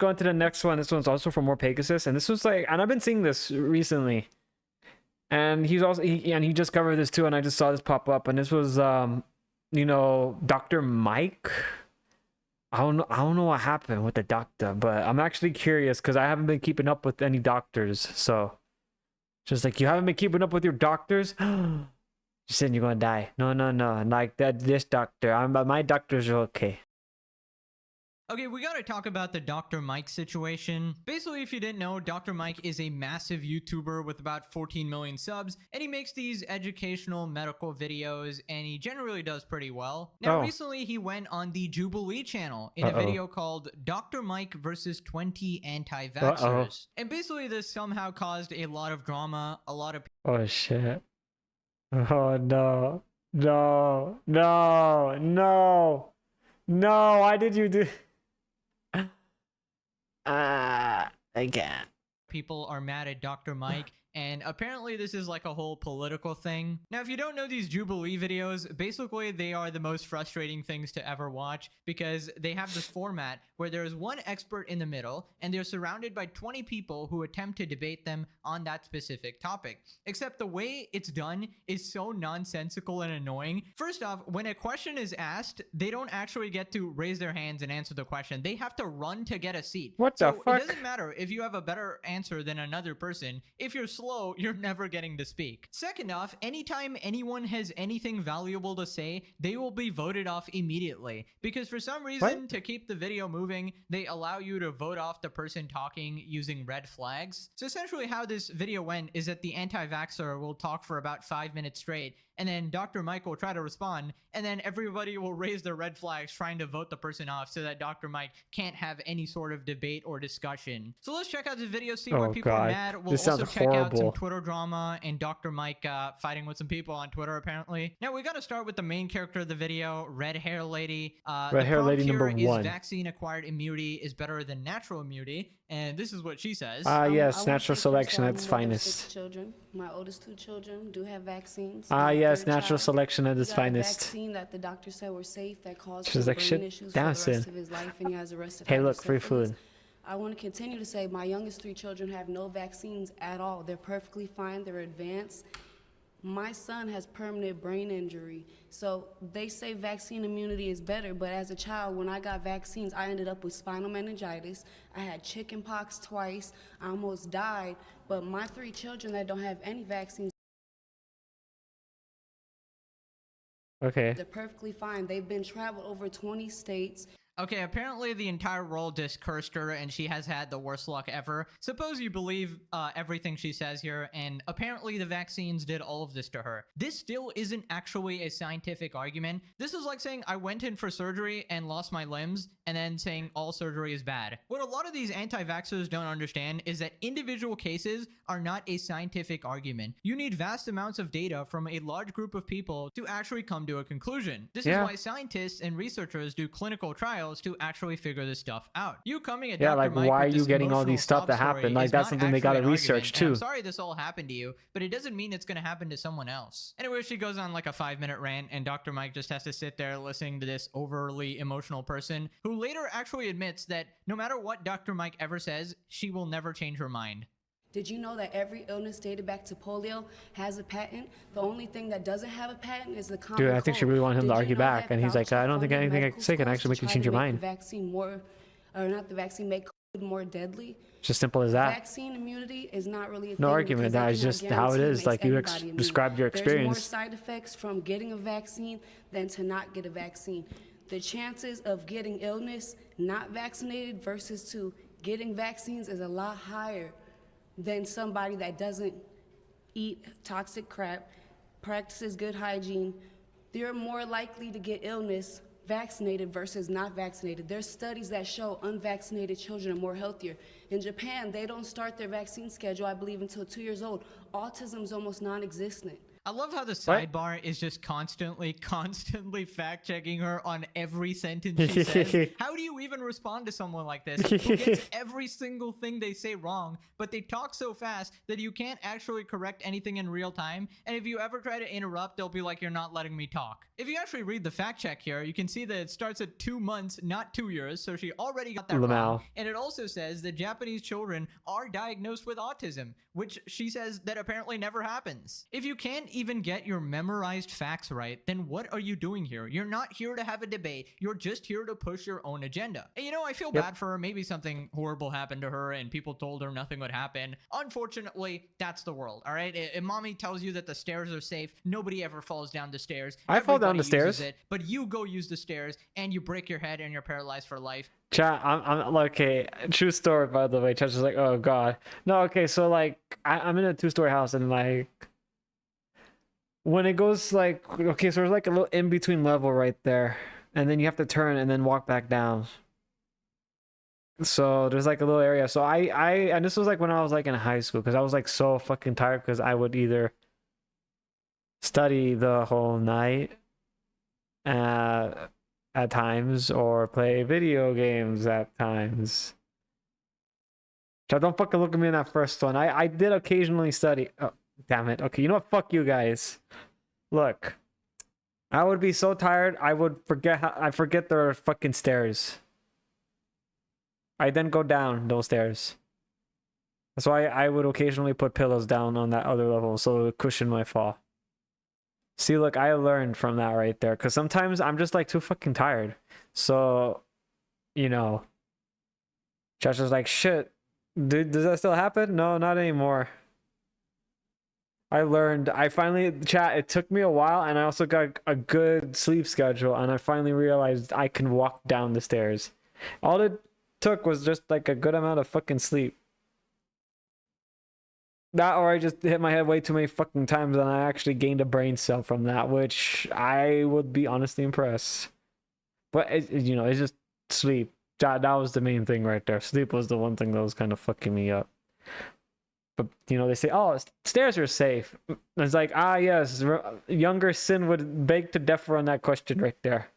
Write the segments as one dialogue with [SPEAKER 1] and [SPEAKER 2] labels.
[SPEAKER 1] go on to the next one. This one's also from MorePegasus, and this was like, and I've been seeing this recently. And he's also he just covered this too, and I just saw this pop up, and this was you know, Dr. Mike. I don't know what happened with the doctor, but I'm actually curious because I haven't been keeping up with any doctors. So just like, you haven't been keeping up with your doctors? You said you're gonna die. No, like that, this doctor, my doctors are okay.
[SPEAKER 2] Okay, we gotta talk about the Dr. Mike situation. Basically, if you didn't know, Dr. Mike is a massive YouTuber with about 14 million subs, and he makes these educational medical videos, and he generally does pretty well. Now, recently, he went on the Jubilee channel in a video called Dr. Mike versus 20 anti-vaxxers. And basically, this somehow caused a lot of drama, a lot of...
[SPEAKER 1] Oh, shit. Oh, no. No, why did you do... I can't.
[SPEAKER 2] People are mad at Dr. Mike, and apparently this is like a whole political thing. Now, if you don't know these Jubilee videos, basically they are the most frustrating things to ever watch because they have this format where there is one expert in the middle and they're surrounded by 20 people who attempt to debate them on that specific topic. Except the way it's done is so nonsensical and annoying. First off, when a question is asked, they don't actually get to raise their hands and answer the question. They have to run to get a seat.
[SPEAKER 1] What the fuck?
[SPEAKER 2] It doesn't matter if you have a better answer than another person. If you're slow, you're never getting to speak. Second off, anytime anyone has anything valuable to say, they will be voted off immediately. Because for some reason, to keep the video moving, they allow you to vote off the person talking using red flags. So essentially how this video went is that the anti-vaxxer will talk for about 5 minutes straight, and then Dr. Mike will try to respond, and then everybody will raise their red flags trying to vote the person off so that Dr. Mike can't have any sort of debate or discussion. So let's check out this video, see why people are mad. We'll also check out some Twitter drama and Dr. Mike fighting with some people on Twitter, apparently. Now, we got to start with the main character of the video, Red Hair Lady.
[SPEAKER 1] Red Hair Lady number 1.
[SPEAKER 2] Vaccine-acquired immunity is better than natural immunity, and this is what she says.
[SPEAKER 1] Yes, natural selection at its finest.
[SPEAKER 3] My oldest 2 children do have vaccines.
[SPEAKER 1] Yes, natural selection at its finest.
[SPEAKER 3] Vaccine that the doctor said were safe that caused
[SPEAKER 1] She's like,
[SPEAKER 3] brain issues for the rest of his life, and he has arrested.
[SPEAKER 1] Hey, look, free food.
[SPEAKER 3] I want to continue to say my youngest 3 children have no vaccines at all. They're perfectly fine. They're advanced. My son has permanent brain injury. So they say vaccine immunity is better, but as a child, when I got vaccines, I ended up with spinal meningitis. I had chicken pox twice. I almost died. But my 3 children that don't have any vaccines,
[SPEAKER 1] okay,
[SPEAKER 3] they're perfectly fine. They've been traveled over 20 states.
[SPEAKER 2] Okay, apparently the entire world just cursed her and she has had the worst luck ever. Suppose you believe everything she says here, and apparently the vaccines did all of this to her. This still isn't actually a scientific argument. This is like saying I went in for surgery and lost my limbs, and then saying all surgery is bad. What a lot of these anti-vaxxers don't understand is that individual cases are not a scientific argument. You need vast amounts of data from a large group of people to actually come to a conclusion. This is why scientists and researchers do clinical trials to actually figure this stuff out. You coming at Dr.
[SPEAKER 1] like,
[SPEAKER 2] Mike
[SPEAKER 1] why are
[SPEAKER 2] with
[SPEAKER 1] you
[SPEAKER 2] this
[SPEAKER 1] getting all these stuff that happen? Like, that's something they gotta research too.
[SPEAKER 2] I'm sorry this all happened to you, but it doesn't mean it's gonna happen to someone else. Anyway, she goes on like a 5-minute rant, and Dr. Mike just has to sit there listening to this overly emotional person who later actually admits that no matter what Dr. Mike ever says, she will never change her mind.
[SPEAKER 3] Did you know that every illness dated back to polio has a patent? The only thing that doesn't have a patent is the common
[SPEAKER 1] Dude, I think she really wanted him to argue back, and he's like, I don't think anything I say can actually make you change your mind.
[SPEAKER 3] The vaccine more, or not the vaccine, make COVID more deadly.
[SPEAKER 1] Just simple as that.
[SPEAKER 3] Vaccine immunity is not really a
[SPEAKER 1] no
[SPEAKER 3] thing,
[SPEAKER 1] argument. That is just how it is. Like, you described your experience.
[SPEAKER 3] There's more side effects from getting a vaccine than to not get a vaccine. The chances of getting illness not vaccinated versus to getting vaccines is a lot higher than somebody that doesn't eat toxic crap, practices good hygiene. They're more likely to get illness vaccinated versus not vaccinated. There's studies that show unvaccinated children are more healthier. In Japan, they don't start their vaccine schedule, I believe, until 2 years old. Autism is almost non-existent.
[SPEAKER 2] I love how the sidebar is just constantly fact checking her on every sentence she says. How do you even respond to someone like this who gets every single thing they say wrong, but they talk so fast that you can't actually correct anything in real time? And if you ever try to interrupt, they'll be like, you're not letting me talk. If you actually read the fact check here, you can see that it starts at 2 months, not 2 years. So she already got that wrong. And it also says that Japanese children are diagnosed with autism, which she says that apparently never happens. If you can't even get your memorized facts right, then what are you doing here? You're not here to have a debate. You're just here to push your own agenda. And you know, I feel bad for her. Maybe something horrible happened to her and people told her nothing would happen. Unfortunately, that's the world, all right? If mommy tells you that the stairs are safe, nobody ever falls down the stairs.
[SPEAKER 1] I fall down the stairs.
[SPEAKER 2] But you go use the stairs and you break your head and you're paralyzed for life.
[SPEAKER 1] Chat, I'm okay. True story, by the way. Chat's just like, oh god. No, okay. So like, I'm in a 2-story house, and like, when it goes like, okay, so there's like a little in between level right there, and then you have to turn and then walk back down. So there's like a little area. So and this was like when I was like in high school, because I was like so fucking tired, because I would either study the whole night, at times, or play video games at times. Don't fucking look at me in that first one. I did occasionally study. Oh, damn it. Okay, you know what? Fuck you guys. Look, I would be so tired, I would forget I forget there are fucking stairs. I then go down those stairs. That's why I would occasionally put pillows down on that other level so it would cushion my fall. See, look, I learned from that right there, because sometimes I'm just like too fucking tired. So, you know, Josh was like, shit, dude, does that still happen? No, not anymore. I learned. I finally, chat, it took me a while, and I also got a good sleep schedule, and I finally realized I can walk down the stairs. All it took was just like a good amount of fucking sleep. That, or I just hit my head way too many fucking times, and I actually gained a brain cell from that, which I would be honestly impressed. But you know, it's just sleep. That was the main thing right there. Sleep was the one thing that was kind of fucking me up. But you know, they say, oh, stairs are safe. It's like, ah, yes, younger Sin would beg to differ on that question right there.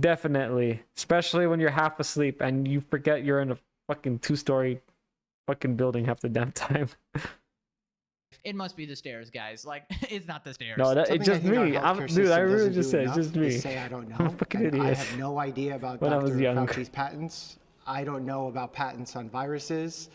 [SPEAKER 1] Definitely, especially when you're half asleep and you forget you're in a fucking 2-story fucking building half the damn time.
[SPEAKER 2] It must be the stairs, guys. Like, it's not the stairs.
[SPEAKER 1] No, it's just me. Dude, I really just said it's just me.
[SPEAKER 4] Say I don't know.
[SPEAKER 1] I'm a fucking idiot.
[SPEAKER 4] I have no idea about
[SPEAKER 1] when
[SPEAKER 4] Dr.
[SPEAKER 1] I was young.
[SPEAKER 4] Fauci's patents. I don't know about patents on viruses.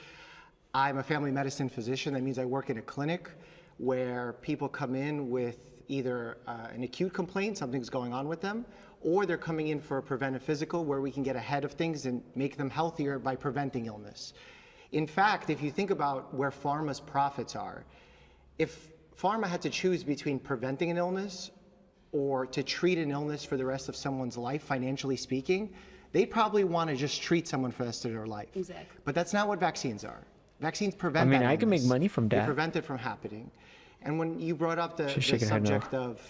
[SPEAKER 4] I'm a family medicine physician. That means I work in a clinic where people come in with either an acute complaint, something's going on with them, or they're coming in for a preventive physical where we can get ahead of things and make them healthier by preventing illness. In fact, if you think about where pharma's profits are, if pharma had to choose between preventing an illness or to treat an illness for the rest of someone's life, financially speaking, they'd probably want to just treat someone for the rest of their life.
[SPEAKER 3] Exactly.
[SPEAKER 4] But that's not what vaccines are. Vaccines prevent that
[SPEAKER 1] I mean, I can make
[SPEAKER 4] illness.
[SPEAKER 1] money from that.
[SPEAKER 4] They prevent it from happening. And when you brought up the subject of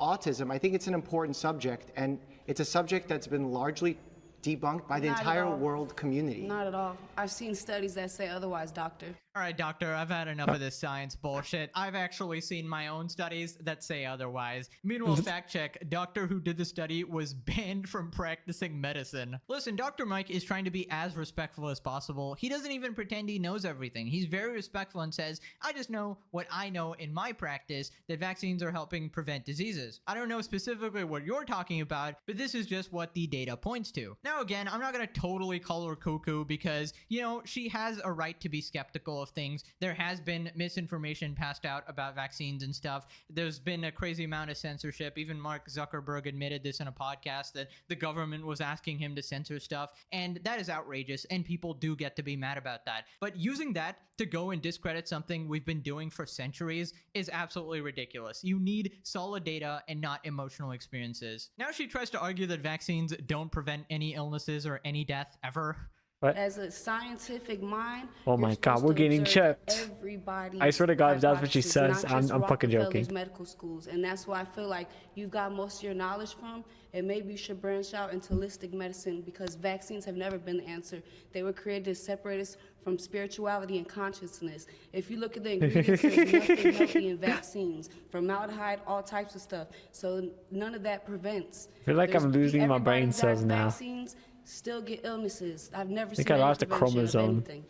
[SPEAKER 4] autism, I think it's an important subject, and it's a subject that's been largely debunked by the entire world community.
[SPEAKER 3] Not at all. I've seen studies that say otherwise, doctor.
[SPEAKER 2] All right, doctor, I've had enough of this science bullshit. I've actually seen my own studies that say otherwise. Meanwhile, fact check, doctor who did the study was banned from practicing medicine. Listen, Dr. Mike is trying to be as respectful as possible. He doesn't even pretend he knows everything. He's very respectful and says, I just know what I know in my practice, that vaccines are helping prevent diseases. I don't know specifically what you're talking about, but this is just what the data points to. Now, again, I'm not going to totally call her cuckoo because, you know, she has a right to be skeptical of things. There has been misinformation passed out about vaccines and stuff. There's been a crazy amount of censorship. Even Mark Zuckerberg admitted this in a podcast that the government was asking him to censor stuff, and that is outrageous, and people do get to be mad about that. But using that to go and discredit something we've been doing for centuries is absolutely ridiculous. You need solid data and not emotional experiences. Now she tries to argue that vaccines don't prevent any illnesses or any death ever.
[SPEAKER 1] What?
[SPEAKER 3] As a scientific mind,
[SPEAKER 1] Oh
[SPEAKER 3] you're
[SPEAKER 1] my God,
[SPEAKER 3] supposed
[SPEAKER 1] we're
[SPEAKER 3] to
[SPEAKER 1] getting
[SPEAKER 3] observe
[SPEAKER 1] checked.
[SPEAKER 3] everybody's
[SPEAKER 1] I swear to God, if that's what she
[SPEAKER 3] hypothesis,
[SPEAKER 1] says,
[SPEAKER 3] not just
[SPEAKER 1] I'm fucking
[SPEAKER 3] Rockefeller's
[SPEAKER 1] joking.
[SPEAKER 3] medical schools. And that's why I feel like you've got most of your knowledge from, and maybe you should branch out into holistic medicine, because vaccines have never been the answer. They were created to separate us from spirituality and consciousness. If you look at the ingredients, there's nothing healthy in vaccines. Formaldehyde, all types of stuff. So none of that prevents.
[SPEAKER 1] I feel like I'm losing my brain
[SPEAKER 3] Everybody
[SPEAKER 1] cells
[SPEAKER 3] got
[SPEAKER 1] now.
[SPEAKER 3] vaccines, still get illnesses. I've never
[SPEAKER 1] think
[SPEAKER 3] seen
[SPEAKER 1] I
[SPEAKER 3] any
[SPEAKER 1] lost a
[SPEAKER 3] prevention of
[SPEAKER 1] chromosome.
[SPEAKER 3] anything.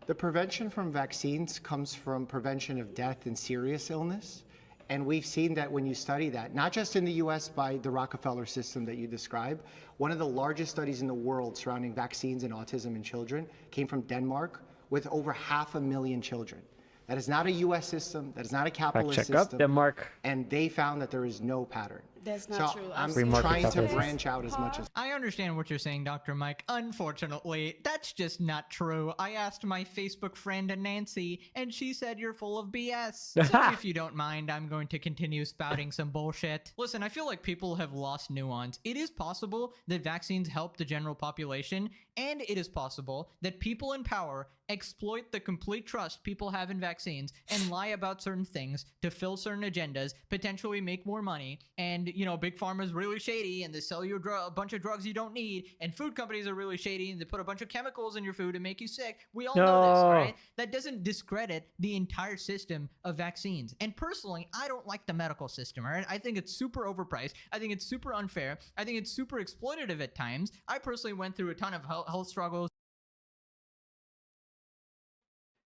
[SPEAKER 4] The prevention from vaccines comes from prevention of death and serious illness. And we've seen that when you study that, not just in the US by the Rockefeller system that you describe, one of the largest studies in the world surrounding vaccines and autism in children came from Denmark with over 500,000 children. That is not a US system, that is not a capitalist
[SPEAKER 1] check up
[SPEAKER 4] system.
[SPEAKER 1] Denmark.
[SPEAKER 4] And they found that there is no pattern.
[SPEAKER 3] That's not
[SPEAKER 4] So
[SPEAKER 3] true.
[SPEAKER 4] I'm
[SPEAKER 3] Free
[SPEAKER 1] market
[SPEAKER 4] trying to
[SPEAKER 1] capitalism.
[SPEAKER 4] branch out as much as
[SPEAKER 2] I understand what you're saying, Dr. Mike. Unfortunately, that's just not true. I asked my Facebook friend Nancy, and she said you're full of BS. So if you don't mind, I'm going to continue spouting some bullshit. Listen, I feel like people have lost nuance. It is possible that vaccines help the general population, and it is possible that people in power exploit the complete trust people have in vaccines and lie about certain things to fill certain agendas, potentially make more money. And, you know, big pharma is really shady and they sell you a bunch of drugs you don't need, and food companies are really shady and they put a bunch of chemicals in your food to make you sick. We all know this,
[SPEAKER 1] No.
[SPEAKER 2] right? That doesn't discredit the entire system of vaccines. And personally, I don't like the medical system, all right? I think it's super overpriced. I think it's super unfair. I think it's super exploitative at times. I personally went through a ton of health struggles.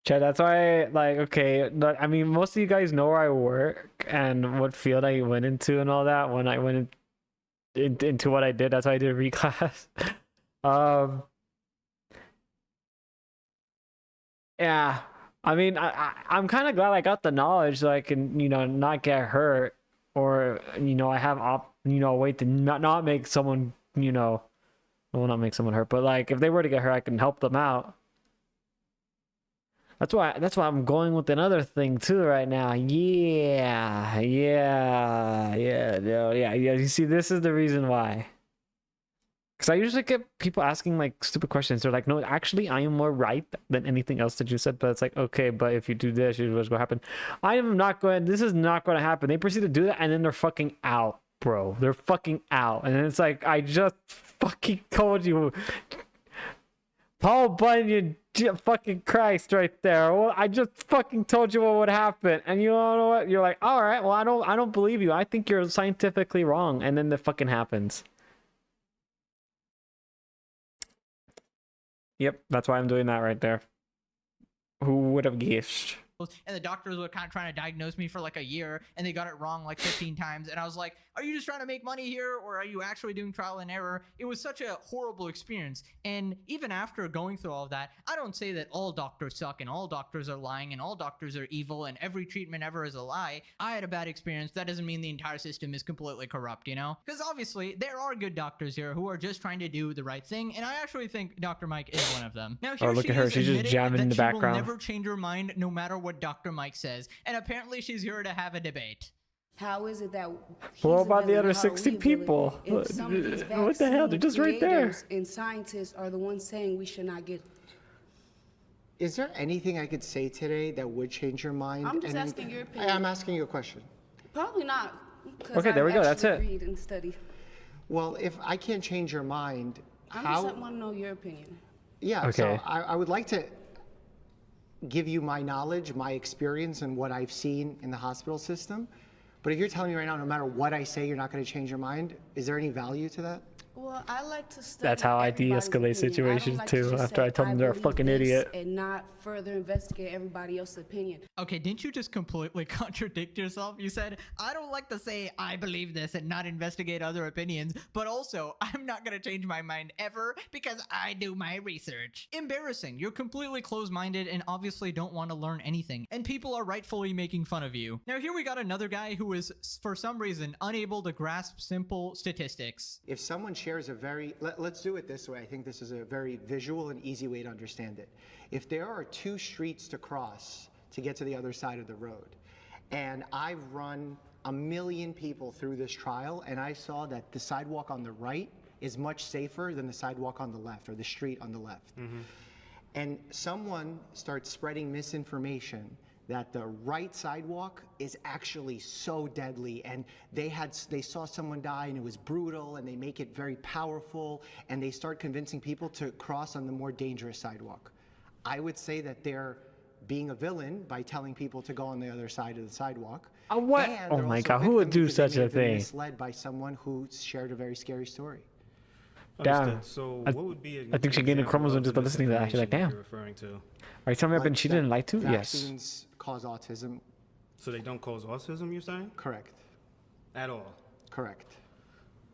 [SPEAKER 1] Chad, that's why, like, okay, I mean, most of you guys know where I work and what field I went into and all that when I went into what I did. That's why I did reclass. Yeah, I mean, I'm kind of glad I got the knowledge so I can, you know, not get hurt, or, you know, I have a way to not make someone, you know, well, not make someone hurt, but like if they were to get hurt, I can help them out. That's why I'm going with another thing too right now. Yeah. You see, this is the reason why. Because I usually get people asking like stupid questions. They're like, no, actually, I am more right than anything else that you said. But it's like, okay, but if you do this, what's going to happen? I am not going, this is not going to happen. They proceed to do that and then they're fucking out, bro. They're fucking out. And it's like, I just fucking told you. Paul Bunyan, fucking Christ, right there. Well, I just fucking told you what would happen, and you know what? You're like, all right, well, I don't believe you. I think you're scientifically wrong, and then the fucking happens. Yep, that's why I'm doing that right there. Who would have guessed?
[SPEAKER 2] And the doctors were kind of trying to diagnose me for like a year, and they got it wrong like 15 times. And I was like, are you just trying to make money here, or are you actually doing trial and error? It was such a horrible experience. And even after going through all of that, I don't say that all doctors suck and all doctors are lying and all doctors are evil and every treatment ever is a lie. I had a bad experience. That doesn't mean the entire system is completely corrupt, you know? Because obviously there are good doctors here who are just trying to do the right thing, and I actually think Dr. Mike is one of them. Now here
[SPEAKER 1] Oh, look
[SPEAKER 2] she
[SPEAKER 1] at her.
[SPEAKER 2] is
[SPEAKER 1] She's just
[SPEAKER 2] admitting
[SPEAKER 1] jamming in
[SPEAKER 2] that
[SPEAKER 1] the
[SPEAKER 2] she will
[SPEAKER 1] background.
[SPEAKER 2] never change her mind no matter what Dr. Mike says, and apparently she's here to have a debate.
[SPEAKER 3] How is it that
[SPEAKER 1] What about the other
[SPEAKER 3] he's a villain?
[SPEAKER 1] 60
[SPEAKER 3] How are we a villain?
[SPEAKER 1] people?
[SPEAKER 3] If some of these
[SPEAKER 1] What the hell? They're just right there.
[SPEAKER 3] vaccine creators and scientists are the ones saying we should not get.
[SPEAKER 4] Is there anything I could say today that would change your mind?
[SPEAKER 3] I'm just
[SPEAKER 4] And
[SPEAKER 3] asking your opinion.
[SPEAKER 4] I'm asking you a question.
[SPEAKER 3] Probably not. 'Cause
[SPEAKER 1] Okay, there we go, that's
[SPEAKER 3] actually
[SPEAKER 1] it.
[SPEAKER 3] Read and study.
[SPEAKER 4] Well, if I can't change your mind,
[SPEAKER 3] I
[SPEAKER 4] how?
[SPEAKER 3] just want to know your opinion.
[SPEAKER 4] Yeah,
[SPEAKER 1] Okay.
[SPEAKER 4] so I would like to give you my knowledge, my experience, and what I've seen in the hospital system. But if you're telling me right now, no matter what I say, you're not going to change your mind, is there any value to that?
[SPEAKER 3] Well, I like to study.
[SPEAKER 1] That's how I
[SPEAKER 3] everybody's
[SPEAKER 1] de-escalate
[SPEAKER 3] opinion. I don't
[SPEAKER 1] situations
[SPEAKER 3] like to
[SPEAKER 1] too,
[SPEAKER 3] just
[SPEAKER 1] after I
[SPEAKER 3] say,
[SPEAKER 1] tell them they're a
[SPEAKER 3] believe
[SPEAKER 1] fucking
[SPEAKER 3] this
[SPEAKER 1] idiot.
[SPEAKER 3] and not further investigate everybody else's opinion.
[SPEAKER 2] Okay, didn't you just completely contradict yourself? You said, I don't like to say I believe this and not investigate other opinions, but also I'm not going to change my mind ever because I do my research. Embarrassing. You're completely closed-minded and obviously don't want to learn anything, and people are rightfully making fun of you. Now here we got another guy who is, for some reason, unable to grasp simple statistics.
[SPEAKER 4] If someone shares a very, let's do it this way. I think this is a very visual and easy way to understand it. If there are 2 streets to cross to get to the other side of the road, and I've run 1 million people through this trial, and I saw that the sidewalk on the right is much safer than the sidewalk on the left or the street on the left. And someone starts spreading misinformation that the right sidewalk is actually so deadly, and they saw someone die and it was brutal, and they make it very powerful, and they start convincing people to cross on the more dangerous sidewalk. I would say that they're being a villain by telling people to go on the other side of the sidewalk.
[SPEAKER 1] What?
[SPEAKER 4] And
[SPEAKER 1] Oh
[SPEAKER 4] they're
[SPEAKER 1] my
[SPEAKER 4] also
[SPEAKER 1] God, who would
[SPEAKER 4] victims
[SPEAKER 1] do
[SPEAKER 4] because they
[SPEAKER 1] such
[SPEAKER 4] may
[SPEAKER 1] a
[SPEAKER 4] have been
[SPEAKER 1] thing?
[SPEAKER 4] misled by someone who shared a very scary story.
[SPEAKER 1] Damn.
[SPEAKER 5] Understood. So what would be
[SPEAKER 1] I think she gained a chromosome just by listening to that. She's like, damn.
[SPEAKER 5] You're referring to?
[SPEAKER 1] Are you telling me I've been
[SPEAKER 4] Like
[SPEAKER 1] cheated
[SPEAKER 4] that
[SPEAKER 1] and lied to? Yes.
[SPEAKER 4] Vaccines cause autism.
[SPEAKER 5] So they don't cause autism, you're saying?
[SPEAKER 4] Correct.
[SPEAKER 5] At all?
[SPEAKER 4] Correct.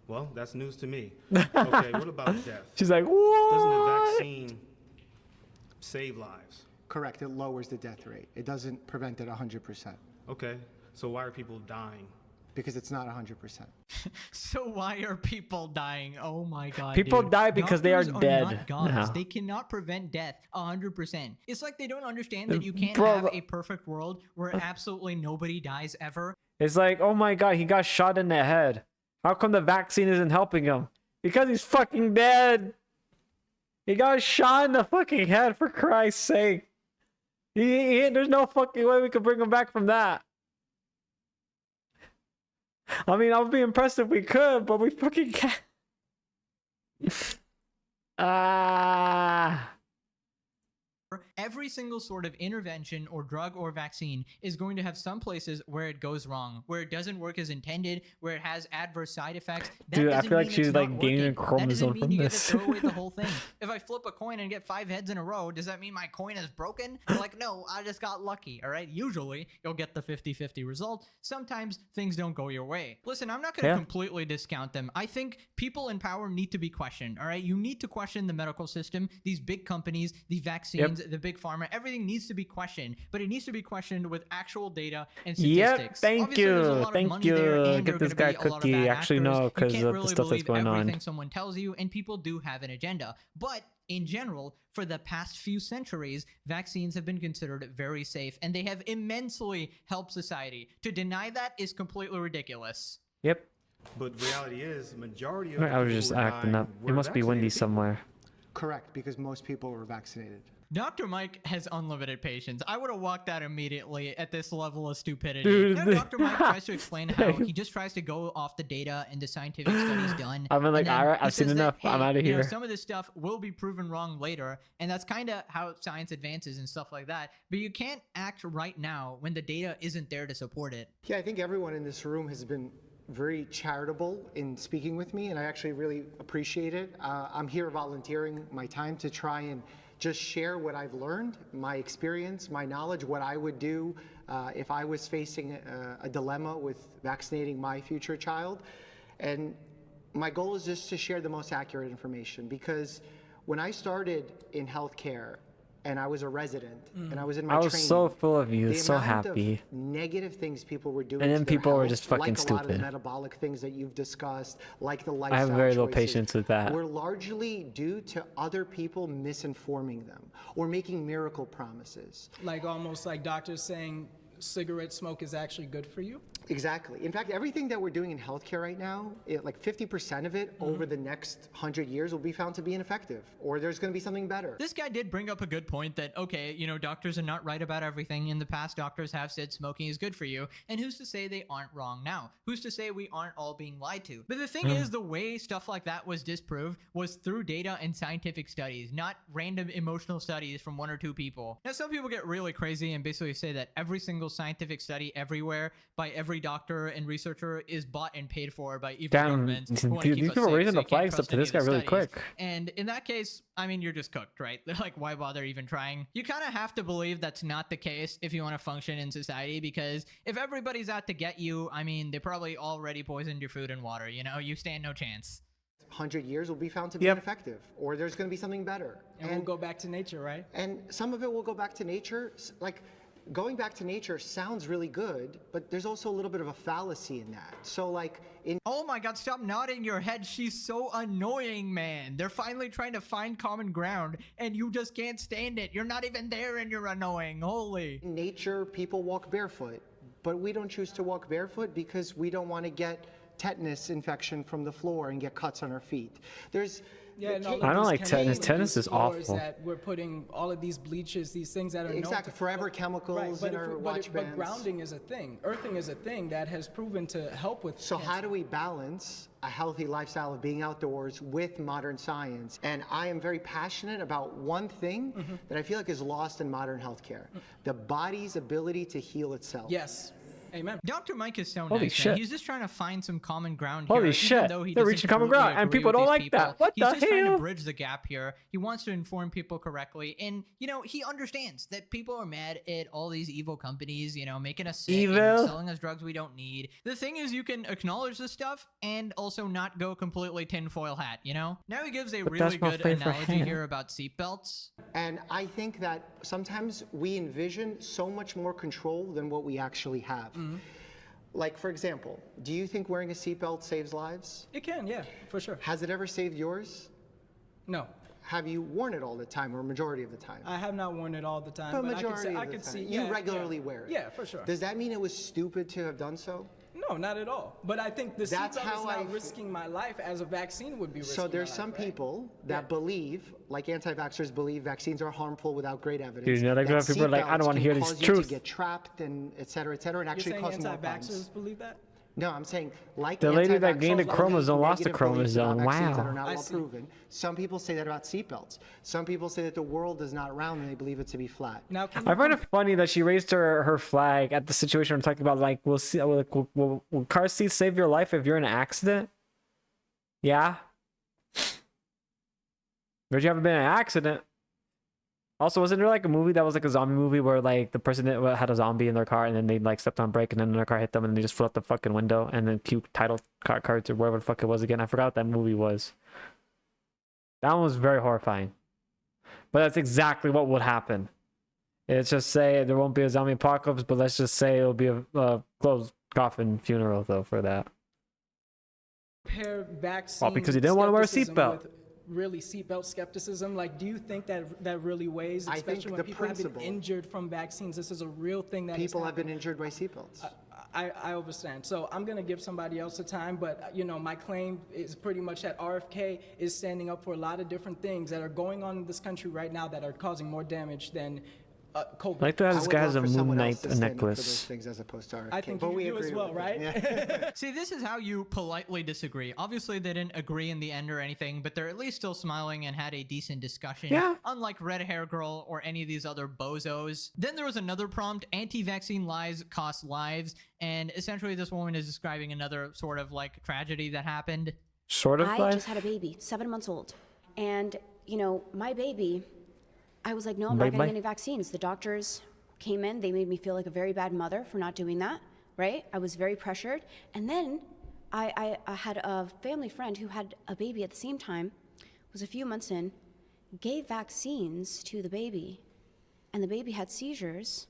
[SPEAKER 5] Well, that's news to me. Okay, what about death?
[SPEAKER 1] She's like,
[SPEAKER 5] Doesn't the
[SPEAKER 1] what?
[SPEAKER 5] vaccine save lives?
[SPEAKER 4] Correct. It lowers the death rate. It doesn't prevent it 100%,
[SPEAKER 5] Okay, so why are people dying?
[SPEAKER 4] because it's not 100%.
[SPEAKER 2] So why are people dying? Oh my God.
[SPEAKER 1] People
[SPEAKER 2] dude.
[SPEAKER 1] die because they are
[SPEAKER 2] Doctors
[SPEAKER 1] dead.
[SPEAKER 2] Not gods.
[SPEAKER 1] No.
[SPEAKER 2] They cannot prevent death 100%. It's like they don't understand that you can't
[SPEAKER 1] Bro,
[SPEAKER 2] have a perfect world where absolutely nobody dies ever.
[SPEAKER 1] It's like, oh my God, he got shot in the head. How come the vaccine isn't helping him? Because he's fucking dead. He got shot in the fucking head, for Christ's sake. There's no fucking way we could bring him back from that. I mean, I would be impressed if we could, but we fucking can't. Ah.
[SPEAKER 2] Every single sort of intervention or drug or vaccine is going to have some places where it goes wrong, where it doesn't work as intended, where it has adverse side effects. That
[SPEAKER 1] Dude, I
[SPEAKER 2] doesn't
[SPEAKER 1] feel like
[SPEAKER 2] mean
[SPEAKER 1] she's
[SPEAKER 2] it's
[SPEAKER 1] like
[SPEAKER 2] not
[SPEAKER 1] gaining a
[SPEAKER 2] working.
[SPEAKER 1] chromosome
[SPEAKER 2] that doesn't mean
[SPEAKER 1] from
[SPEAKER 2] you
[SPEAKER 1] this.
[SPEAKER 2] get to throw away the whole thing. If I flip a coin and get 5 heads in a row, does that mean my coin is broken? You're like, no, I just got lucky, all right? Usually, you'll get the 50-50 result. Sometimes things don't go your way. Listen, I'm not going to completely discount them. I think people in power need to be questioned, all right? You need to question the medical system, these big companies, the vaccines, the big pharma. Everything needs to be questioned, but it needs to be questioned with actual data and statistics.
[SPEAKER 1] Thank
[SPEAKER 2] Obviously, there's a
[SPEAKER 1] you.
[SPEAKER 2] lot of
[SPEAKER 1] Thank
[SPEAKER 2] money there,
[SPEAKER 1] you.
[SPEAKER 2] and
[SPEAKER 1] Get
[SPEAKER 2] there are
[SPEAKER 1] this
[SPEAKER 2] gonna
[SPEAKER 1] guy
[SPEAKER 2] be a lot of
[SPEAKER 1] cookie.
[SPEAKER 2] bad
[SPEAKER 1] Actually,
[SPEAKER 2] actors.
[SPEAKER 1] no,
[SPEAKER 2] You
[SPEAKER 1] because
[SPEAKER 2] can't
[SPEAKER 1] of the
[SPEAKER 2] really
[SPEAKER 1] stuff that's
[SPEAKER 2] believe
[SPEAKER 1] going on.
[SPEAKER 2] everything someone tells you, and people do have an agenda. But in general, for the past few centuries, vaccines have been considered very safe, and they have immensely helped society. To deny that is completely ridiculous.
[SPEAKER 1] Yep.
[SPEAKER 5] But reality is, the majority of the
[SPEAKER 1] I was
[SPEAKER 5] people
[SPEAKER 1] just
[SPEAKER 5] who are
[SPEAKER 1] acting
[SPEAKER 5] dying
[SPEAKER 1] up. It
[SPEAKER 5] were
[SPEAKER 1] must be windy
[SPEAKER 5] vaccinated people.
[SPEAKER 1] somewhere.
[SPEAKER 4] Correct, because most people were vaccinated.
[SPEAKER 2] Dr. Mike has unlimited patience. I would have walked out immediately at this level of stupidity.
[SPEAKER 1] Dude,
[SPEAKER 2] You know, Dr. Mike tries to explain how he just tries to go off the data and the scientific studies done.
[SPEAKER 1] I've been like,
[SPEAKER 2] and then
[SPEAKER 1] all right,
[SPEAKER 2] he
[SPEAKER 1] I've seen
[SPEAKER 2] says that,
[SPEAKER 1] enough. I'm
[SPEAKER 2] hey,
[SPEAKER 1] outta
[SPEAKER 2] you know,
[SPEAKER 1] here.
[SPEAKER 2] some of this stuff will be proven wrong later, and that's kind of how science advances and stuff like that. But you can't act right now when the data isn't there to support it.
[SPEAKER 4] Yeah, I think everyone in this room has been very charitable in speaking with me, and I actually really appreciate it. I'm here volunteering my time to try and just share what I've learned, my experience, my knowledge, what I would do if I was facing a dilemma with vaccinating my future child. And my goal is just to share the most accurate information, because when I started in healthcare and I was a resident and I was in my
[SPEAKER 1] I
[SPEAKER 4] training,
[SPEAKER 1] was so full of you,
[SPEAKER 4] the
[SPEAKER 1] so
[SPEAKER 4] amount of
[SPEAKER 1] happy.
[SPEAKER 4] negative things people were doing
[SPEAKER 1] And then
[SPEAKER 4] to their
[SPEAKER 1] people were
[SPEAKER 4] health,
[SPEAKER 1] just fucking
[SPEAKER 4] like a lot of the
[SPEAKER 1] stupid.
[SPEAKER 4] metabolic things that you've discussed, like the
[SPEAKER 1] I
[SPEAKER 4] lifestyle
[SPEAKER 1] have very low
[SPEAKER 4] choices,
[SPEAKER 1] patience with that.
[SPEAKER 4] were largely due to other people misinforming them or making miracle promises.
[SPEAKER 6] Like almost like doctors saying cigarette smoke is actually good for you?
[SPEAKER 4] Exactly. In fact, everything that we're doing in healthcare right now, like 50% of it over the next 100 years will be found to be ineffective, or there's going to be something better.
[SPEAKER 2] This guy did bring up a good point that, okay, you know, doctors are not right about everything. In the past, doctors have said smoking is good for you. And who's to say they aren't wrong now? Who's to say we aren't all being lied to? But the thing is, the way stuff like that was disproved was through data and scientific studies, not random emotional studies from 1 or 2 people. Now, some people get really crazy and basically say that every single scientific study everywhere by every doctor and researcher is bought and paid for by evil
[SPEAKER 1] Damn,
[SPEAKER 2] governments who want to
[SPEAKER 1] dude,
[SPEAKER 2] keep
[SPEAKER 1] these
[SPEAKER 2] us
[SPEAKER 1] people
[SPEAKER 2] safe,
[SPEAKER 1] raising
[SPEAKER 2] so
[SPEAKER 1] the
[SPEAKER 2] you can't
[SPEAKER 1] flags up
[SPEAKER 2] trust
[SPEAKER 1] to
[SPEAKER 2] any
[SPEAKER 1] this
[SPEAKER 2] of
[SPEAKER 1] guy
[SPEAKER 2] these
[SPEAKER 1] really
[SPEAKER 2] studies.
[SPEAKER 1] quick.
[SPEAKER 2] And in that case, I mean, you're just cooked, right? Like, why bother even trying? You kind of have to believe that's not the case if you want to function in society, because if everybody's out to get you, I mean, they probably already poisoned your food and water, you know? You stand no chance.
[SPEAKER 4] 100 years will be found to be
[SPEAKER 1] Yep.
[SPEAKER 4] ineffective, or there's going to be something better.
[SPEAKER 6] And we'll go back to nature, right?
[SPEAKER 4] And some of it will go back to nature. Like, going back to nature sounds really good, but there's also a little bit of a fallacy in that. So, like, in
[SPEAKER 2] Oh my god, stop nodding your head. She's so annoying, man. They're finally trying to find common ground, and you just can't stand it. You're not even there, and you're annoying. Holy.
[SPEAKER 4] nature, people walk barefoot, but we don't choose to walk barefoot because we don't want to get tetanus infection from the floor and get cuts on our feet. There's
[SPEAKER 6] Yeah, and all of
[SPEAKER 1] I don't
[SPEAKER 6] these
[SPEAKER 1] like tetanus.
[SPEAKER 6] chemicals,
[SPEAKER 1] Tetanus
[SPEAKER 6] these
[SPEAKER 1] is
[SPEAKER 6] floors
[SPEAKER 1] awful.
[SPEAKER 6] That we're putting all of these bleaches, these things that are known
[SPEAKER 4] exactly
[SPEAKER 6] to-
[SPEAKER 4] forever chemicals
[SPEAKER 6] but
[SPEAKER 4] in our watch bands.
[SPEAKER 6] But grounding is a thing. Earthing is a thing that has proven to help with.
[SPEAKER 4] So
[SPEAKER 6] cancer.
[SPEAKER 4] how do we balance a healthy lifestyle of being outdoors with modern science? And I am very passionate about one thing that I feel like is lost in modern healthcare: the body's ability to heal itself.
[SPEAKER 6] Yes. Amen.
[SPEAKER 2] Dr. Mike is so
[SPEAKER 1] Holy
[SPEAKER 2] nice,
[SPEAKER 1] shit.
[SPEAKER 2] man. He's just trying to find some common ground
[SPEAKER 1] Holy
[SPEAKER 2] here.
[SPEAKER 1] shit.
[SPEAKER 2] Even though he
[SPEAKER 1] They're
[SPEAKER 2] doesn't
[SPEAKER 1] reaching common
[SPEAKER 2] completely
[SPEAKER 1] ground, and
[SPEAKER 2] agree
[SPEAKER 1] people
[SPEAKER 2] with
[SPEAKER 1] don't
[SPEAKER 2] these
[SPEAKER 1] like
[SPEAKER 2] people.
[SPEAKER 1] that. What
[SPEAKER 2] He's
[SPEAKER 1] the
[SPEAKER 2] just trying
[SPEAKER 1] hell?
[SPEAKER 2] to bridge the gap here. He wants to inform people correctly. And, you know, he understands that people are mad at all these evil companies, you know, making us sick
[SPEAKER 1] Evil?
[SPEAKER 2] and selling us drugs we don't need. The thing is, you can acknowledge this stuff and also not go completely tinfoil hat, you know? Now he gives a
[SPEAKER 1] But
[SPEAKER 2] really
[SPEAKER 1] that's my
[SPEAKER 2] good
[SPEAKER 1] favorite
[SPEAKER 2] analogy
[SPEAKER 1] hat.
[SPEAKER 2] here about seatbelts.
[SPEAKER 4] And I think that sometimes we envision so much more control than what we actually have. Like, for example, do you think wearing a seatbelt saves lives?
[SPEAKER 6] It can, yeah, for sure.
[SPEAKER 4] Has it ever saved yours?
[SPEAKER 6] No,
[SPEAKER 4] Have you worn it all the time or majority of the time?
[SPEAKER 6] I have not worn it all the time,
[SPEAKER 4] But
[SPEAKER 6] but
[SPEAKER 4] majority
[SPEAKER 6] I
[SPEAKER 4] of
[SPEAKER 6] could
[SPEAKER 4] the
[SPEAKER 6] see.
[SPEAKER 4] time. You
[SPEAKER 6] yeah,
[SPEAKER 4] regularly
[SPEAKER 6] yeah.
[SPEAKER 4] wear it.
[SPEAKER 6] Yeah, for sure.
[SPEAKER 4] Does that mean it was stupid to have done so?
[SPEAKER 6] No, not at all. But I think the
[SPEAKER 4] That's
[SPEAKER 6] seatbelt is
[SPEAKER 4] how
[SPEAKER 6] not
[SPEAKER 4] I-
[SPEAKER 6] risking my life as a vaccine would be risking.
[SPEAKER 4] So there's
[SPEAKER 6] my
[SPEAKER 4] some
[SPEAKER 6] life, right?
[SPEAKER 4] people that believe, like anti-vaxxers believe, vaccines are harmful without great evidence.
[SPEAKER 1] Dude, you know, like,
[SPEAKER 4] that
[SPEAKER 1] people are like, I don't
[SPEAKER 4] seatbelts
[SPEAKER 1] wanna
[SPEAKER 4] can
[SPEAKER 1] hear this
[SPEAKER 4] cause you
[SPEAKER 1] truth.
[SPEAKER 4] to get trapped and et cetera, and
[SPEAKER 6] You're
[SPEAKER 4] actually
[SPEAKER 6] saying
[SPEAKER 4] cause more problems.
[SPEAKER 6] anti-vaxxers believe that?
[SPEAKER 4] No, I'm saying like
[SPEAKER 1] The lady that
[SPEAKER 4] anti-vaxxers
[SPEAKER 1] gained a
[SPEAKER 4] believe
[SPEAKER 1] chromosome lost a
[SPEAKER 4] negative beliefs about
[SPEAKER 1] chromosome.
[SPEAKER 4] vaccines that
[SPEAKER 1] Wow.
[SPEAKER 4] are not
[SPEAKER 6] I
[SPEAKER 4] well
[SPEAKER 6] see.
[SPEAKER 4] proven. Some people say that about seatbelts. Some people say that the world is not round and they believe it to be flat.
[SPEAKER 6] Now, can
[SPEAKER 1] I
[SPEAKER 6] you
[SPEAKER 1] find it funny that she raised her flag at the situation we're talking about. Like, will car seats save your life if you're in an accident? Yeah. But you haven't been in an accident. Also, wasn't there like a movie that was like a zombie movie where like the person that had a zombie in their car and then they like stepped on brake and then their car hit them and they just flew out the fucking window and then cute title cards or whatever the fuck it was again. I forgot what that movie was. That one was very horrifying. But that's exactly what would happen. It's just say there won't be a zombie apocalypse, but let's just say it'll be a closed coffin funeral though for that.
[SPEAKER 6] compare vaccine?
[SPEAKER 1] Well, because you didn't want to wear a
[SPEAKER 6] skepticism
[SPEAKER 1] seatbelt.
[SPEAKER 6] with really seatbelt skepticism. Like, do you think that really weighs?
[SPEAKER 4] I
[SPEAKER 6] Especially
[SPEAKER 4] think
[SPEAKER 6] when
[SPEAKER 4] the
[SPEAKER 6] people have
[SPEAKER 4] principle-
[SPEAKER 6] been injured from vaccines. This is a real thing that
[SPEAKER 4] People
[SPEAKER 6] has
[SPEAKER 4] have been injured by seatbelts.
[SPEAKER 6] I understand. So I'm going to give somebody else the time, but you know, my claim is pretty much that RFK is standing up for a lot of different things that are going on in this country right now that are causing more damage than COVID.
[SPEAKER 1] I like that
[SPEAKER 4] I
[SPEAKER 1] this
[SPEAKER 4] would
[SPEAKER 1] guy
[SPEAKER 4] love
[SPEAKER 1] has a
[SPEAKER 4] for
[SPEAKER 1] moon
[SPEAKER 4] someone else
[SPEAKER 1] knight
[SPEAKER 4] to stand up for those
[SPEAKER 1] necklace.
[SPEAKER 4] things as opposed to RFK.
[SPEAKER 6] I think
[SPEAKER 4] but
[SPEAKER 6] you
[SPEAKER 4] we
[SPEAKER 6] do as
[SPEAKER 4] agree
[SPEAKER 6] well,
[SPEAKER 4] with
[SPEAKER 6] right?
[SPEAKER 4] it. Yeah.
[SPEAKER 2] See, this is how you politely disagree. Obviously, they didn't agree in the end or anything, but they're at least still smiling and had a decent discussion.
[SPEAKER 1] Yeah.
[SPEAKER 2] Unlike Red Hair Girl or any of these other bozos. Then there was another prompt, anti-vaccine lies cost lives. And essentially, this woman is describing another sort of like tragedy that happened.
[SPEAKER 1] Sort of
[SPEAKER 7] I
[SPEAKER 1] life.
[SPEAKER 7] just had a baby, 7 months old. And, you know, my baby, I was like, no, I'm not
[SPEAKER 1] Baby.
[SPEAKER 7] getting any vaccines. The doctors came in, they made me feel like a very bad mother for not doing that, right? I was very pressured. And then I had a family friend who had a baby at the same time, was a few months in, gave vaccines to the baby, and the baby had seizures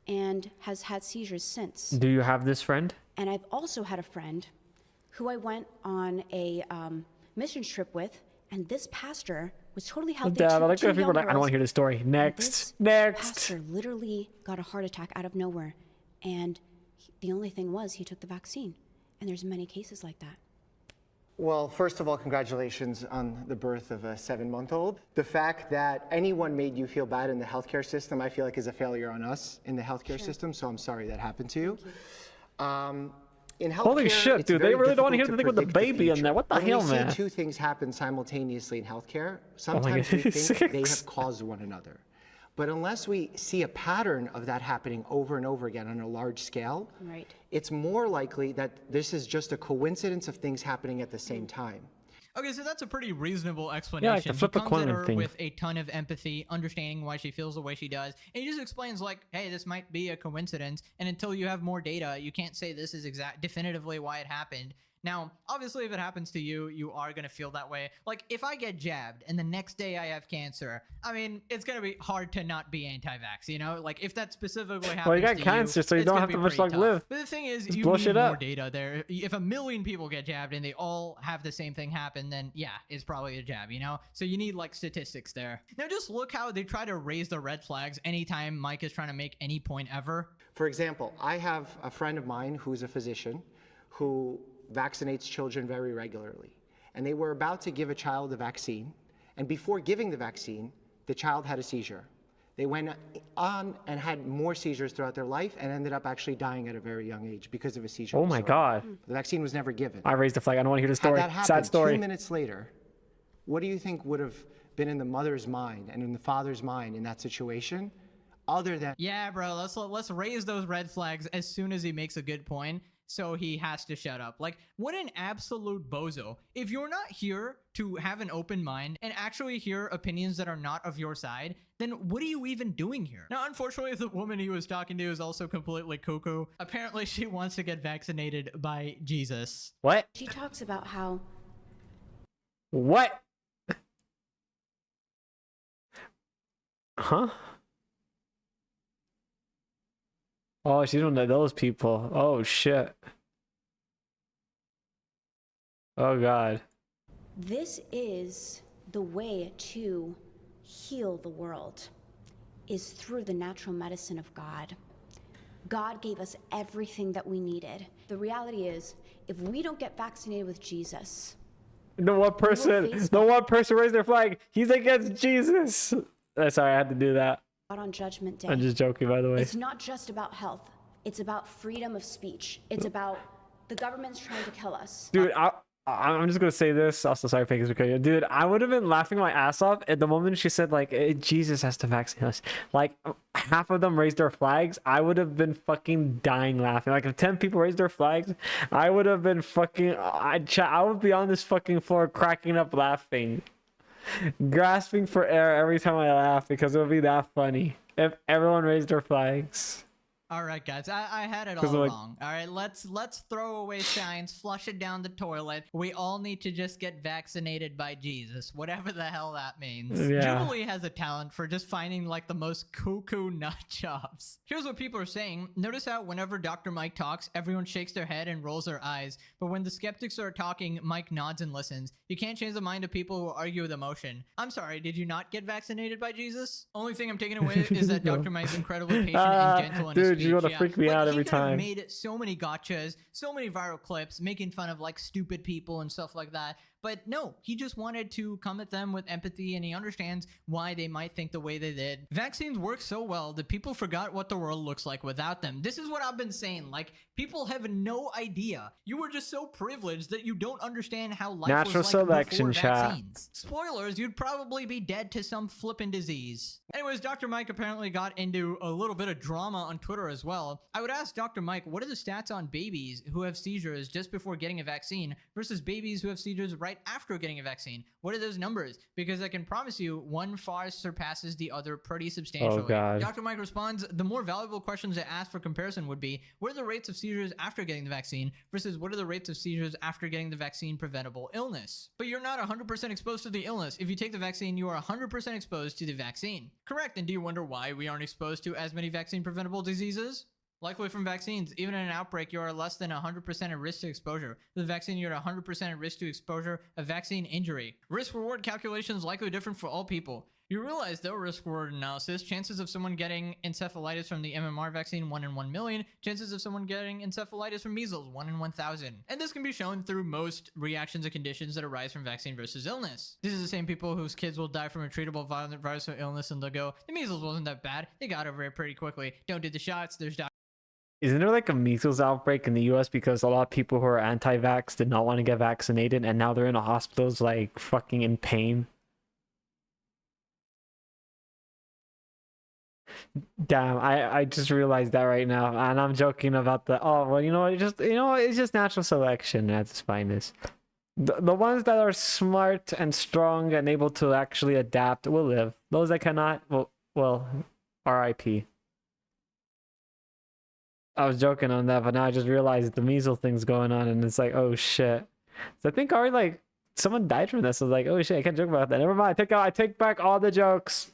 [SPEAKER 7] and has had seizures since.
[SPEAKER 1] Do you have this friend?
[SPEAKER 7] And I've also had a friend who I went on a mission trip with, and this pastor was totally healthy.
[SPEAKER 1] Dad, I
[SPEAKER 7] two
[SPEAKER 1] like that people
[SPEAKER 7] young
[SPEAKER 1] are like, I don't want to
[SPEAKER 7] girls.
[SPEAKER 1] hear this story.
[SPEAKER 7] This
[SPEAKER 1] Next. Next.
[SPEAKER 7] pastor literally got a heart attack out of nowhere, and the only thing was he took the vaccine. And there's many cases like that.
[SPEAKER 4] Well, first of all, congratulations on the birth of a 7-month-old. The fact that anyone made you feel bad in the healthcare system, I feel like is a failure on us in the healthcare system, so I'm sorry that happened to you. In healthcare,
[SPEAKER 1] Holy shit,
[SPEAKER 4] it's
[SPEAKER 1] dude, they
[SPEAKER 4] very
[SPEAKER 1] really don't want to hear
[SPEAKER 4] difficult
[SPEAKER 1] the thing with the
[SPEAKER 4] predict
[SPEAKER 1] baby in
[SPEAKER 4] future.
[SPEAKER 1] there. What the
[SPEAKER 4] When
[SPEAKER 1] hell,
[SPEAKER 4] we
[SPEAKER 1] man?
[SPEAKER 4] see two things happen simultaneously in healthcare,
[SPEAKER 1] God,
[SPEAKER 4] sometimes we think they
[SPEAKER 1] six.
[SPEAKER 4] have caused one another. But unless we see a pattern of that happening over and over again on a large scale,
[SPEAKER 7] Right.
[SPEAKER 4] it's more likely that this is just a coincidence of things happening at the same time.
[SPEAKER 2] Okay, so that's a pretty reasonable explanation.
[SPEAKER 1] the flip
[SPEAKER 2] he
[SPEAKER 1] a
[SPEAKER 2] comes
[SPEAKER 1] coin
[SPEAKER 2] at her
[SPEAKER 1] thing.
[SPEAKER 2] with a ton of empathy, understanding why she feels the way she does, and he just explains like, hey, this might be a coincidence, and until you have more data, you can't say this is definitively why it happened. Now, obviously, if it happens to you, you are going to feel that way. Like, if I get jabbed and the next day I have cancer, I mean, it's going to be hard to not be anti-vax, you know? Like, if that specifically happens
[SPEAKER 1] Well, you got
[SPEAKER 2] to
[SPEAKER 1] cancer, so you
[SPEAKER 2] it's
[SPEAKER 1] don't
[SPEAKER 2] gonna
[SPEAKER 1] have
[SPEAKER 2] be
[SPEAKER 1] to much
[SPEAKER 2] pretty
[SPEAKER 1] long
[SPEAKER 2] tough.
[SPEAKER 1] live.
[SPEAKER 2] But the thing is,
[SPEAKER 1] Just
[SPEAKER 2] you
[SPEAKER 1] blow
[SPEAKER 2] need
[SPEAKER 1] shit
[SPEAKER 2] more
[SPEAKER 1] up.
[SPEAKER 2] data there. If 1 million people get jabbed and they all have the same thing happen, then yeah, it's probably a jab, you know? So you need, like, statistics there. Now, just look how they try to raise the red flags anytime Mike is trying to make any point ever.
[SPEAKER 4] For example, I have a friend of mine who's a physician who vaccinates children very regularly. And they were about to give a child a vaccine. And before giving the vaccine, the child had a seizure. They went on and had more seizures throughout their life and ended up actually dying at a very young age because of a seizure
[SPEAKER 1] Oh my
[SPEAKER 4] disorder.
[SPEAKER 1] God.
[SPEAKER 4] The vaccine was never given.
[SPEAKER 1] I raised the flag. I don't want to hear the
[SPEAKER 4] Had
[SPEAKER 1] story.
[SPEAKER 4] that happened
[SPEAKER 1] Sad story.
[SPEAKER 4] 2 minutes later, what do you think would have been in the mother's mind and in the father's mind in that situation, other than
[SPEAKER 2] Yeah, bro, let's raise those red flags as soon as he makes a good point, so he has to shut up. Like, what an absolute bozo. If you're not here to have an open mind and actually hear opinions that are not of your side, then what are you even doing here? Now, unfortunately, the woman he was talking to is also completely cuckoo. Apparently, she wants to get vaccinated by Jesus.
[SPEAKER 1] What?
[SPEAKER 7] She talks about how
[SPEAKER 1] What? Huh? Oh, she's one of those people. Oh shit. Oh God.
[SPEAKER 7] this is the way to heal the world, is through the natural medicine of God. God gave us everything that we needed. The reality is, if we don't get vaccinated with Jesus,
[SPEAKER 1] The one person raised their flag. He's against Jesus. Sorry, I had to do that.
[SPEAKER 7] out on Judgment Day,
[SPEAKER 1] I'm just joking, by the way.
[SPEAKER 7] it's not just about health. It's about freedom of speech. It's about the government's trying to kill us.
[SPEAKER 1] Dude, I'm just gonna say this. Also, sorry, Pegasus, because dude, I would have been laughing my ass off at the moment she said like Jesus has to vaccinate us. Like half of them raised their flags. I would have been fucking dying laughing. Like if 10 people raised their flags, I would have been fucking. I would be on this fucking floor cracking up laughing, grasping for air every time I laugh because it would be that funny if everyone raised their flags.
[SPEAKER 2] All right, guys, I had it
[SPEAKER 1] 'Cause
[SPEAKER 2] all
[SPEAKER 1] like-
[SPEAKER 2] wrong. All right, let's throw away science, flush it down the toilet. We all need to just get vaccinated by Jesus, whatever the hell that means.
[SPEAKER 1] Yeah.
[SPEAKER 2] Jubilee has a talent for just finding like the most cuckoo nut jobs. Here's what people are saying. Notice how whenever Dr. Mike talks, everyone shakes their head and rolls their eyes. But when the skeptics are talking, Mike nods and listens. You can't change the mind of people who argue with emotion. I'm sorry, did you not get vaccinated by Jesus? Only thing I'm taking away is that Dr. Mike's incredibly patient and gentle in his
[SPEAKER 1] dude,
[SPEAKER 2] speech.
[SPEAKER 1] you wanna freak me out every
[SPEAKER 2] he could have
[SPEAKER 1] time.
[SPEAKER 2] made so many gotchas, so many viral clips, making fun of like stupid people and stuff like that. But no, he just wanted to come at them with empathy, and he understands why they might think the way they did. Vaccines work so well that people forgot what the world looks like without them. This is what I've been saying. Like, people have no idea. You were just so privileged that you don't understand how life
[SPEAKER 1] Natural
[SPEAKER 2] was like
[SPEAKER 1] selection,
[SPEAKER 2] before
[SPEAKER 1] chat.
[SPEAKER 2] vaccines. Spoilers, you'd probably be dead to some flippin' disease. Anyways, Dr. Mike apparently got into a little bit of drama on Twitter as well. I would ask Dr. Mike, what are the stats on babies who have seizures just before getting a vaccine versus babies who have seizures right after getting a vaccine? What are those numbers? Because I can promise you, one far surpasses the other pretty substantially.
[SPEAKER 1] Oh, God.
[SPEAKER 2] Dr. Mike responds, the more valuable questions to ask for comparison would be, what are the rates of seizures after getting the vaccine versus what are the rates of seizures after getting the vaccine preventable illness? But you're not 100% exposed to the illness. If you take the vaccine, you are 100% exposed to the vaccine. Correct. And do you wonder why we aren't exposed to as many vaccine preventable diseases? Likely from vaccines. Even in an outbreak, you are less than 100% at risk to exposure. With the vaccine, you're at 100% at risk to exposure of vaccine injury. Risk-reward calculations likely different for all people. You realize, though, risk-reward analysis, chances of someone getting encephalitis from the MMR vaccine, 1 in 1 million. Chances of someone getting encephalitis from measles, 1 in 1,000. And this can be shown through most reactions and conditions that arise from vaccine versus illness. This is the same people whose kids will die from a treatable violent virus or illness, and they'll go, the measles wasn't that bad. They got over it pretty quickly. Don't do the shots. There's
[SPEAKER 1] Isn't there like a measles outbreak in the US because a lot of people who are anti-vax did not want to get vaccinated and now they're in the hospitals like fucking in pain? Damn, I just realized that right now, and I'm joking about the it's just natural selection at its finest. The ones that are smart and strong and able to actually adapt will live. Those that cannot, well, RIP. I was joking on that, but now I just realized the measles thing's going on, and it's like, oh shit. So I think already like someone died from this. I was like, oh shit, I can't joke about that. Never mind. I take back all the jokes.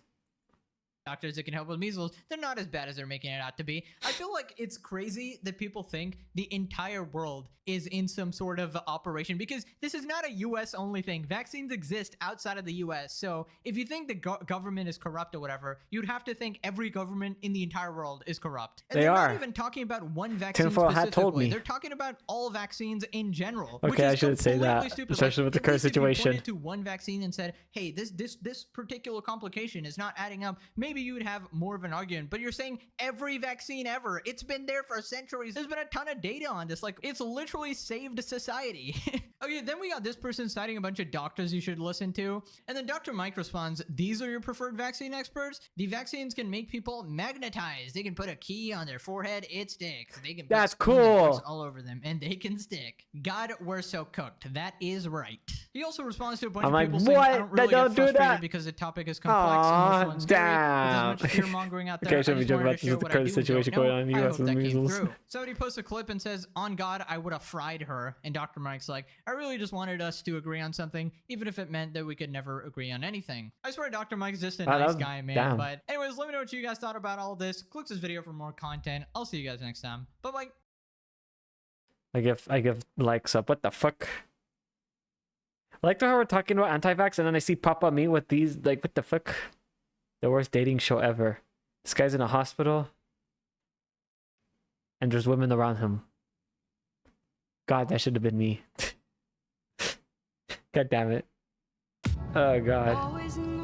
[SPEAKER 2] doctors that can help with measles, they're not as bad as they're making it out to be. I feel like it's crazy that people think the entire world is in some sort of operation, because this is not a US only thing. Vaccines exist outside of the US. So if you think the government is corrupt or whatever, you'd have to think every government in the entire world is corrupt. And
[SPEAKER 1] They
[SPEAKER 2] they're
[SPEAKER 1] are.
[SPEAKER 2] not even talking about one vaccine
[SPEAKER 1] Tinfoil hat told
[SPEAKER 2] specifically.
[SPEAKER 1] me.
[SPEAKER 2] They're talking about all vaccines in general.
[SPEAKER 1] Okay,
[SPEAKER 2] which is
[SPEAKER 1] I shouldn't say that,
[SPEAKER 2] completely stupid.
[SPEAKER 1] especially with the
[SPEAKER 2] at
[SPEAKER 1] current
[SPEAKER 2] least if you
[SPEAKER 1] situation.
[SPEAKER 2] pointed to one vaccine and said, hey, this particular complication is not adding up, maybe you would have more of an argument. But you're saying every vaccine ever. It's been there for centuries. There's been a ton of data on this. Like, it's literally saved society. Okay, then we got this person citing a bunch of doctors you should listen to. And then Dr. Mike responds, these are your preferred vaccine experts? The vaccines can make people magnetized. They can put a key on their forehead, it sticks. They can put
[SPEAKER 1] That's
[SPEAKER 2] spoon that
[SPEAKER 1] cool.
[SPEAKER 2] goes all over them, and they can stick. God, we're so cooked. That is right. He also responds to a bunch
[SPEAKER 1] I'm
[SPEAKER 2] of
[SPEAKER 1] like,
[SPEAKER 2] people saying,
[SPEAKER 1] what?
[SPEAKER 2] I don't really
[SPEAKER 1] Don't
[SPEAKER 2] get
[SPEAKER 1] do
[SPEAKER 2] frustrated
[SPEAKER 1] that.
[SPEAKER 2] because the topic is complex,
[SPEAKER 1] Aw,
[SPEAKER 2] emotional, and scary.
[SPEAKER 1] damn.
[SPEAKER 2] There's as much fear-mongering out there.
[SPEAKER 1] Okay, I
[SPEAKER 2] I
[SPEAKER 1] shouldn't be
[SPEAKER 2] just
[SPEAKER 1] joking
[SPEAKER 2] wanted
[SPEAKER 1] about
[SPEAKER 2] to
[SPEAKER 1] this
[SPEAKER 2] share
[SPEAKER 1] with the
[SPEAKER 2] what I
[SPEAKER 1] current
[SPEAKER 2] do and
[SPEAKER 1] situation
[SPEAKER 2] don't
[SPEAKER 1] going
[SPEAKER 2] know.
[SPEAKER 1] on in the
[SPEAKER 2] I
[SPEAKER 1] US
[SPEAKER 2] hope
[SPEAKER 1] with
[SPEAKER 2] that came
[SPEAKER 1] measles.
[SPEAKER 2] through. Somebody posts a clip and says, on God, I would have fried her. And Dr. Mike's like, I really just wanted us to agree on something, even if it meant that we could never agree on anything. I swear Dr. Mike's just a
[SPEAKER 1] Wow, that
[SPEAKER 2] nice
[SPEAKER 1] was-
[SPEAKER 2] guy, man.
[SPEAKER 1] damn.
[SPEAKER 2] But anyways, let me know what you guys thought about all this. Click this video for more content. I'll see you guys next time. Bye-bye.
[SPEAKER 1] I give likes up. What the fuck? I like how we're talking about anti-vax and then I see Papa me with these, like, what the fuck? The worst dating show ever. This guy's in a hospital and there's women around him. God, that should have been me. God damn it. Oh god.
[SPEAKER 3] Always in